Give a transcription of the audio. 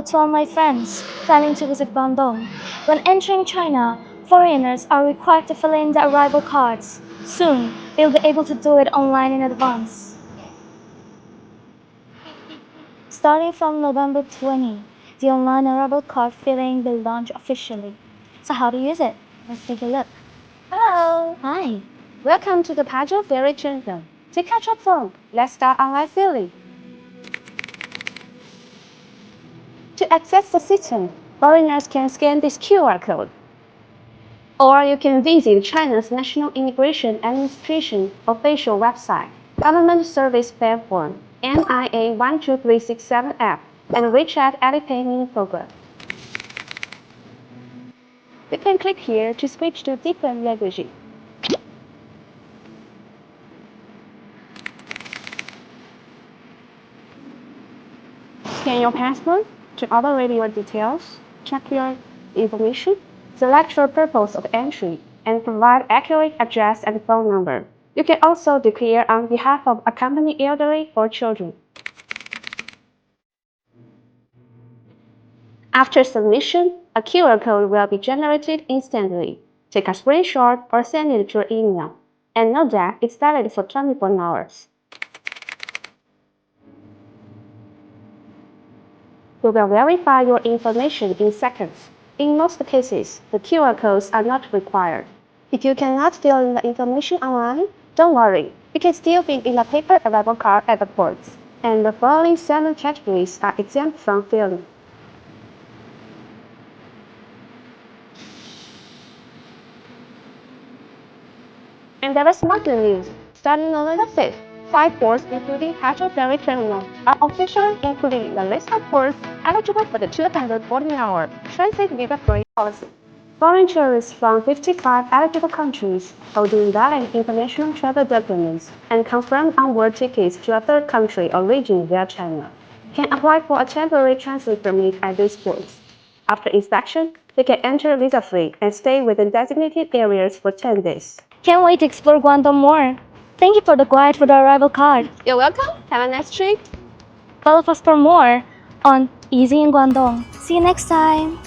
to all my friends planning to visit Guangdong. When entering China, foreigners are required to fill in the arrival cards. Soon, they'll be able to do it online in advance. Starting from November 20, the online arrival card filling will launch officially. So how to use it? Let's take a look. Hello! Hi. Welcome to the Pajot Ferry Center. Take out your phone. Let's start online filling. To access the system, foreigners can scan this QR code. Or you can visit China's National Immigration Administration official website, Government Service Platform, NIA 12367 app, and WeChat Alipay mini program. You can click here to switch to different languages. Scan your passport to override your details, check your information, select your purpose of entry, and provide accurate address and phone number. You can also declare on behalf of accompanied elderly or children. After submission, a QR code will be generated instantly. Take a screenshot or send it to your email. And note that it's valid for 24 hours. We will verify your information in seconds. In most cases, the QR codes are not required. If you cannot fill in the information online, don't worry. You can still fill in a paper arrival card at the ports. And the following 7 categories are exempt from filling. And there is more good news. Starting November 5th, 5 ports, including Pajot Ferry Terminal, are officially included in the list of ports eligible for the 240-hour transit visa-free policy. Foreign tourists from 55 eligible countries holding valid international travel documents and confirmed onboard tickets to a third country or region via China can apply for a temporary transit permit at these ports. After inspection, they can enter visa-free and stay within designated areas for 10 days. Can't wait to explore Guangdong more. Thank you for the guide for the arrival card. You're welcome. Have a nice trip. Follow us for more on Easy in Guangdong. See you next time.